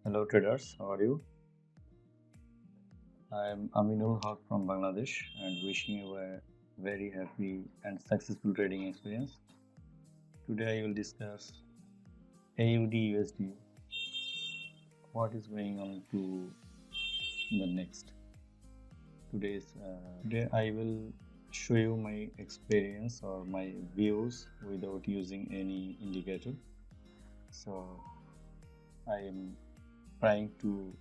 Hello traders, how are you? I am Aminul Haq from Bangladesh and wishing you a very happy and successful trading experience. Today I will discuss AUD USD, what is going on to the next. Today I will show you my experience or my views without using any indicator. So I am trying to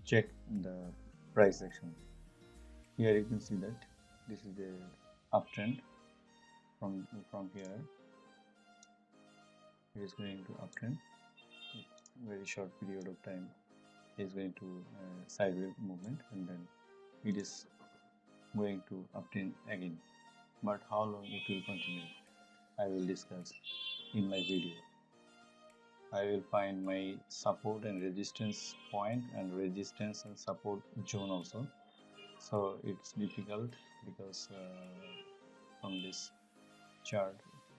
check the price action. Here you can see that this is the uptrend from here. It is going to uptrend. Very short period of time is going to sideways movement, and then it is going to uptrend again. But how long it will continue, I will discuss in my video. I will find my support and resistance point and resistance and support zone also. So it's difficult because from this chart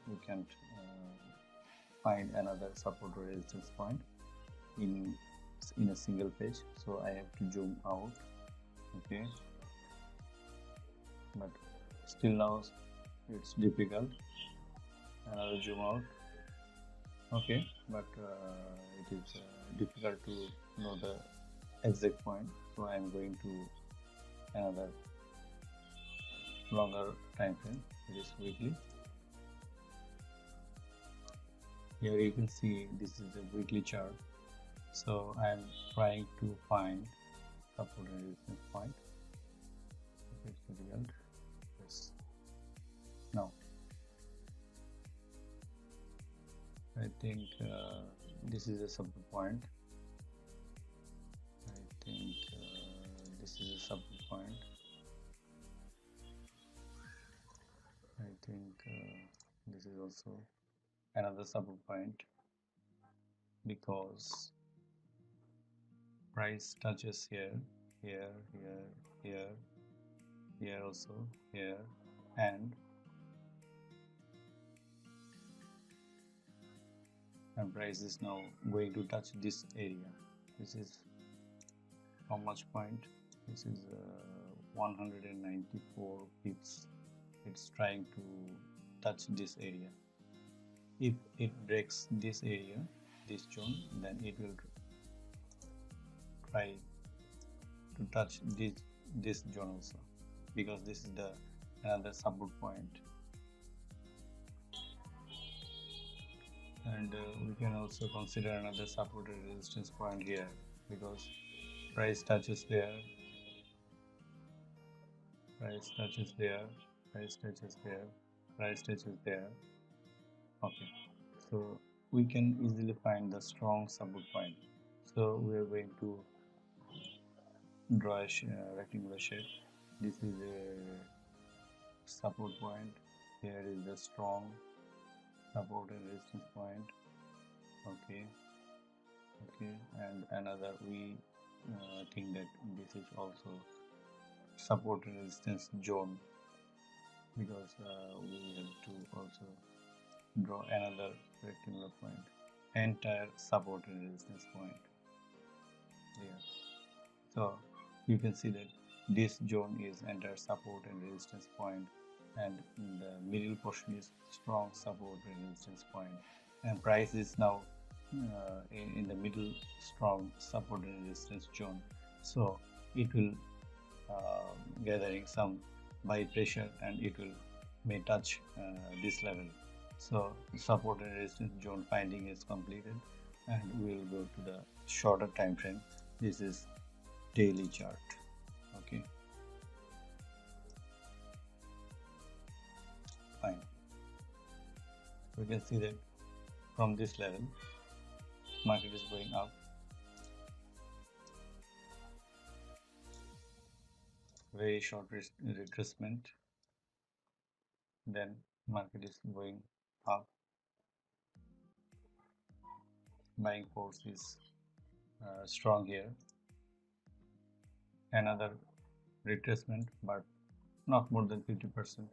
we can't find another support or resistance point in a single page, so I have to zoom out. Okay, but still now it's difficult. Another zoom out. Okay, but it is difficult to know the exact point, so I am going to another longer time frame. It is weekly. Here you can see this is a weekly chart, so I am trying to find support and resistance point. It's difficult. Yes. Now I think this is a support point. I think this is a support point. I think this is also another support point, because price touches here, here, also, here, and price is now going to touch this area. This is how much point? This is 194 pips. It's trying to touch this area. If it breaks this area, this zone, then it will try to touch this zone also, because this is the another support point. And we can also consider another support and resistance point here, because price touches there, price touches there, price touches there, price touches there. Okay, so we can easily find the strong support point. So we are going to draw a rectangular shape. This is a support point. Here is the strong support and resistance point. Okay, and another, we think that this is also support and resistance zone, because we have to also draw another rectangular point, entire support and resistance point here. So you can see that this zone is entire support and resistance point, and the middle portion is strong support and resistance point, and price is now in the middle strong support and resistance zone. So it will gathering some buy pressure, and it will may touch this level. So support and resistance zone finding is completed, and we will go to the shorter time frame. This is daily chart. Okay, fine. We can see that from this level market is going up, very short retracement, then market is going up, buying force is strong here, another retracement, but not more than 50%.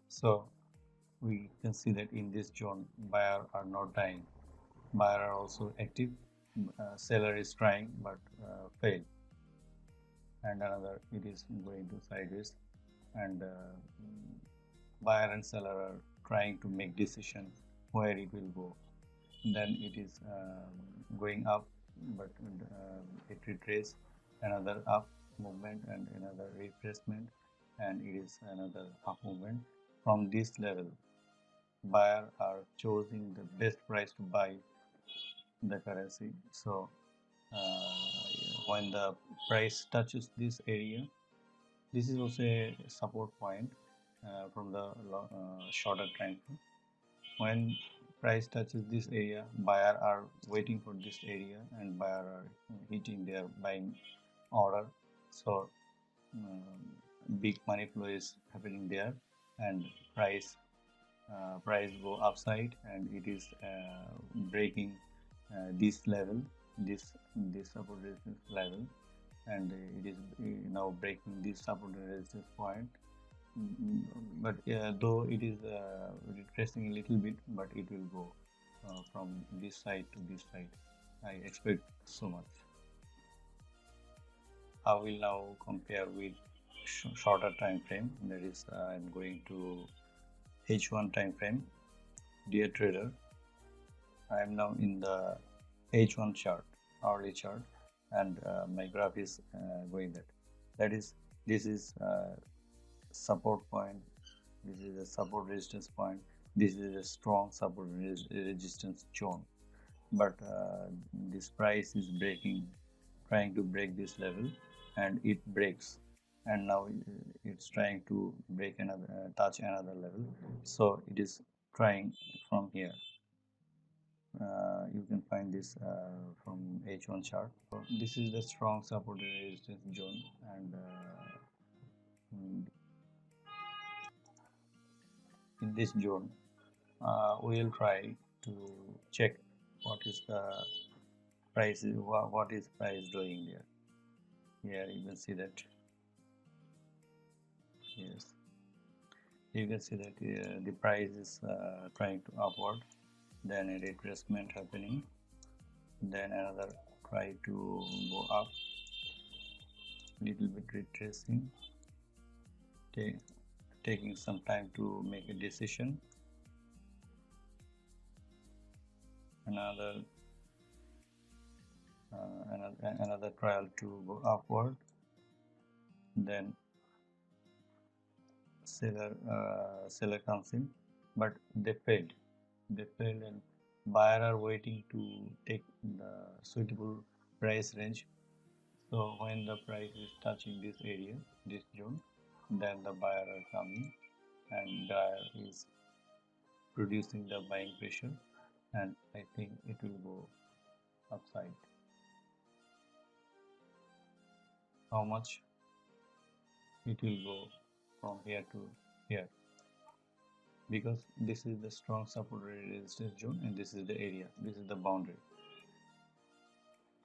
So we can see that in this zone buyer are not dying, buyer are also active, seller is trying but fail, and another it is going to sideways, and buyer and seller are trying to make decision where it will go. Then it is going up, but it retraces, another up movement and another retracement, and it is another up movement. From this level, buyer are choosing the best price to buy the currency. So when the price touches this area, this is also a support point from the shorter time frame. When price touches this area, buyer are waiting for this area and buyer are hitting their buying order. So big money flow is happening there, and price go upside, and it is breaking this level, this support resistance level, and it is now breaking this support resistance point. But though it is retracing a little bit, but it will go from this side to this side. I expect so much. I will now compare with shorter time frame. That is, I'm going to H1 time frame. Dear trader, I am now in the H1 chart, hourly chart, and my graph is going that. That is, this is support point, this is a support resistance point, this is a strong support resistance zone, but this price is trying to break this level, and it breaks, and now it's trying to break another touch another level. So it is trying from here. You can find this from H1 chart. So this is the strong support resistance zone, and in this zone we will try to check what is the price, what is price doing there. Here you can see that, yes, you can see that the price is trying to upward, then a retracement happening, then another try to go up, little bit retracing, taking some time to make a decision, another trial to go upward, then seller comes in, but they failed, and buyer are waiting to take the suitable price range. So when the price is touching this area, this zone, then the buyer are coming, and buyer is producing the buying pressure, and I think it will go upside. How much? It will go from here to here, because this is the strong support resistance zone, and this is the area, this is the boundary.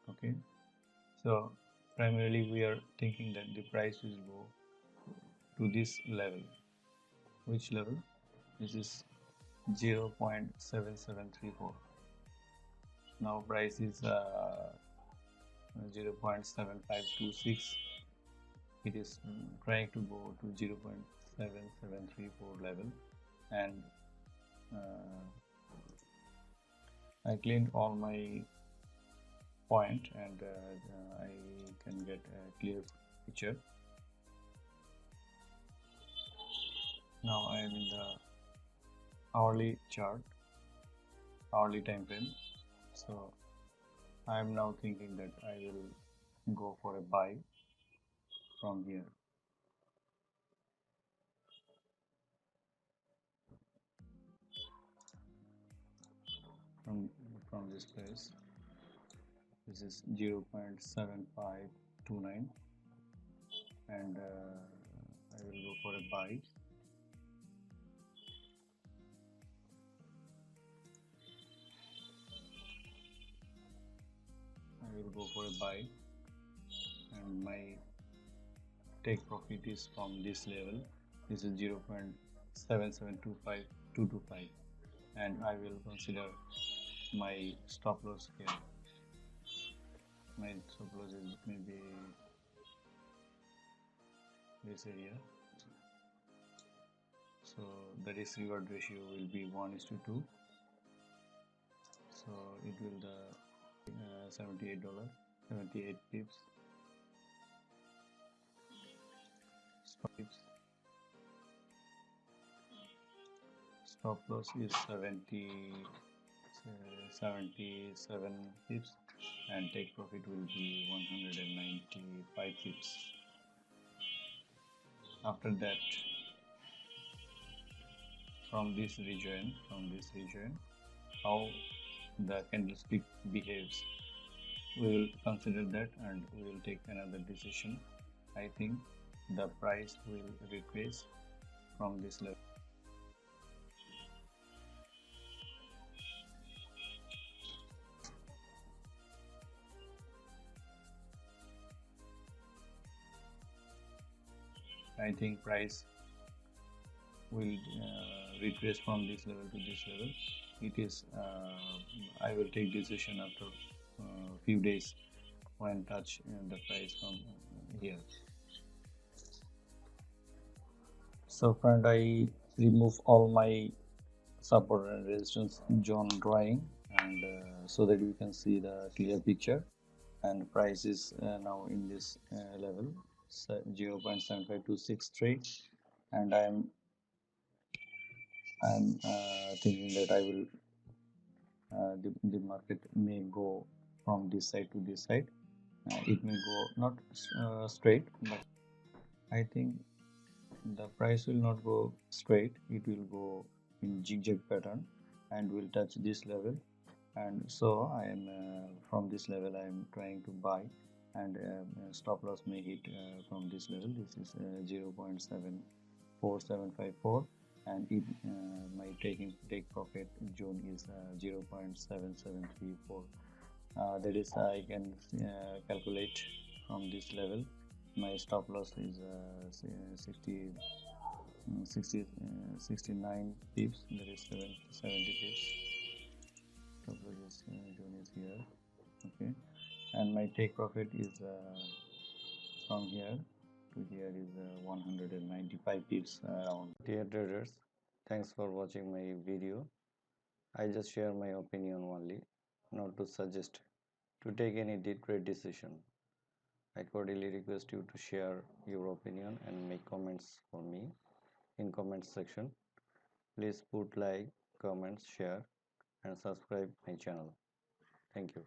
Okay, so primarily we are thinking that the price will go to this level. Which level? This is 0.7734. now price is 0.7526. it is trying to go to 0.7734 level, and I cleaned all my point, and I can get a clear picture. Now I am in the hourly chart, hourly time frame. So I am now thinking that I will go for a buy from here. From this place, this is 0.7529, and I will go for a buy. And my take profit is from this level. This is 0.7725225, and I will consider my stop loss here. My stop loss is maybe this area. So the risk reward ratio will be 1:2. So it will the $78, 78 pips. Pips. Stop loss is 77 pips, and take profit will be 195 pips. After that, from this region, how the candlestick behaves, we will consider that and we will take another decision. I think the price will retrace from this level. I think price will retrace from this level to this level. It is I will take decision after few days when touch the price from here. So friend, I remove all my support and resistance zone drawing, and so that you can see the clear picture. And price is now in this level 0.7523, and I'm thinking that I will the market may go from this side to this side. It may go not straight, but I think the price will not go straight. It will go in zigzag pattern and will touch this level. And so I am from this level I am trying to buy, and stop loss may hit from this level. This is 0.74754, and it my take profit zone is 0.7734. That is I can calculate from this level. My stop loss is 69 pips, that is 70 pips. Stop loss zone is here. Okay, and my take profit is from here to here is 195 pips around. Dear traders, thanks for watching my video. I just share my opinion only, not to suggest to take any trade decision. I cordially request you to share your opinion and make comments for me in comments section. Please put like, comments, share and subscribe my channel. Thank you.